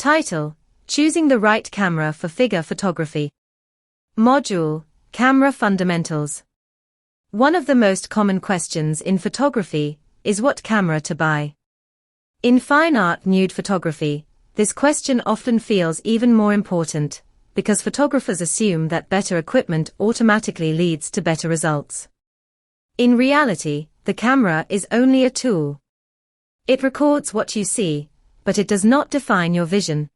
Title: Choosing the right camera for figure photography. Module: Camera Fundamentals. One of the most common questions in photography is what camera to buy. In fine art nude photography, this question often feels even more important, because photographers assume that better equipment automatically leads to better results. In reality, the camera is only a tool. It records what you see, but it does not define your vision.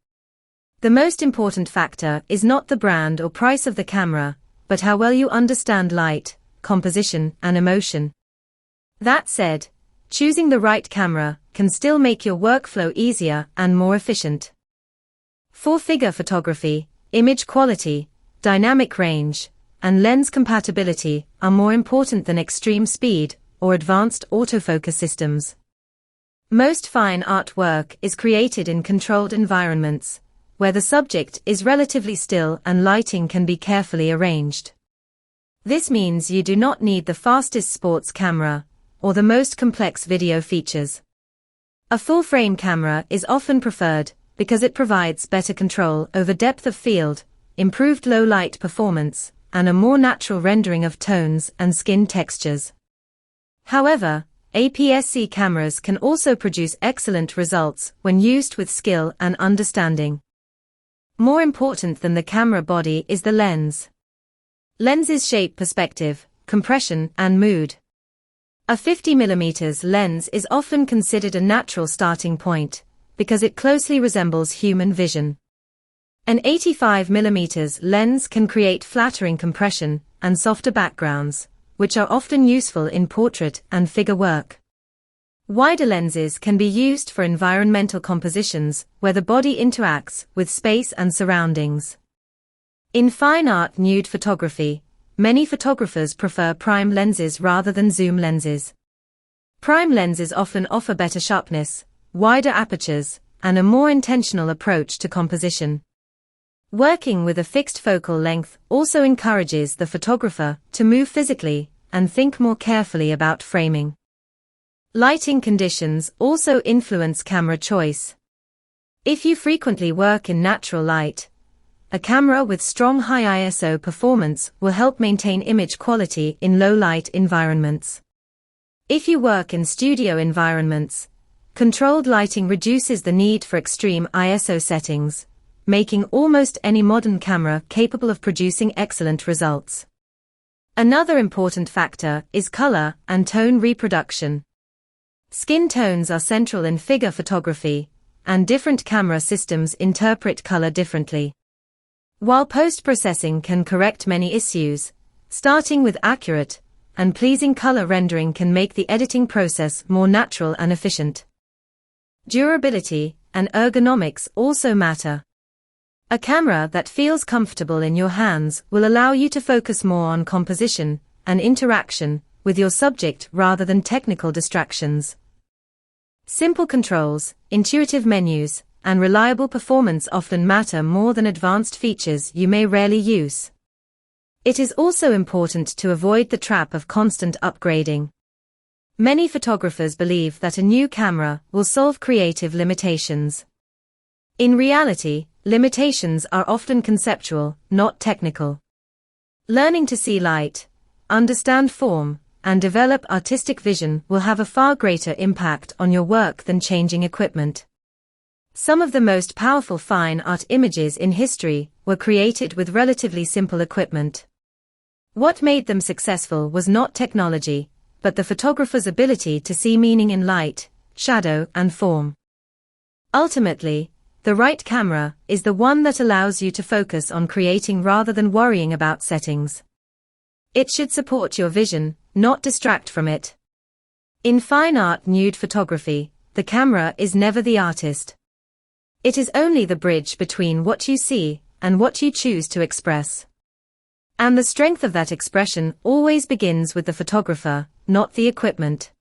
The most important factor is not the brand or price of the camera, but how well you understand light, composition, and emotion. That said, choosing the right camera can still make your workflow easier and more efficient. For figure photography, image quality, dynamic range, and lens compatibility are more important than extreme speed or advanced autofocus systems. Most fine art work is created in controlled environments, where the subject is relatively still and lighting can be carefully arranged. This means you do not need the fastest sports camera or the most complex video features. A full-frame camera is often preferred because it provides better control over depth of field, improved low-light performance, and a more natural rendering of tones and skin textures. However, APS-C cameras can also produce excellent results when used with skill and understanding. More important than the camera body is the lens. Lenses shape perspective, compression, and mood. A 50mm lens is often considered a natural starting point, because it closely resembles human vision. An 85mm lens can create flattering compression and softer backgrounds, which are often useful in portrait and figure work. Wider lenses can be used for environmental compositions where the body interacts with space and surroundings. In fine art nude photography, many photographers prefer prime lenses rather than zoom lenses. Prime lenses often offer better sharpness, wider apertures, and a more intentional approach to composition. Working with a fixed focal length also encourages the photographer to move physically and think more carefully about framing. Lighting conditions also influence camera choice. If you frequently work in natural light, a camera with strong high ISO performance will help maintain image quality in low-light environments. If you work in studio environments, controlled lighting reduces the need for extreme ISO settings, making almost any modern camera capable of producing excellent results. Another important factor is color and tone reproduction. Skin tones are central in figure photography, and different camera systems interpret color differently. While post-processing can correct many issues, starting with accurate and pleasing color rendering can make the editing process more natural and efficient. Durability and ergonomics also matter. A camera that feels comfortable in your hands will allow you to focus more on composition and interaction with your subject rather than technical distractions. Simple controls, intuitive menus, and reliable performance often matter more than advanced features you may rarely use. It is also important to avoid the trap of constant upgrading. Many photographers believe that a new camera will solve creative limitations. In reality, limitations are often conceptual, not technical. Learning to see light, understand form, and develop artistic vision will have a far greater impact on your work than changing equipment. Some of the most powerful fine art images in history were created with relatively simple equipment. What made them successful was not technology, but the photographer's ability to see meaning in light, shadow, and form. Ultimately, the right camera is the one that allows you to focus on creating rather than worrying about settings. It should support your vision, not distract from it. In fine art nude photography, the camera is never the artist. It is only the bridge between what you see and what you choose to express. And the strength of that expression always begins with the photographer, not the equipment.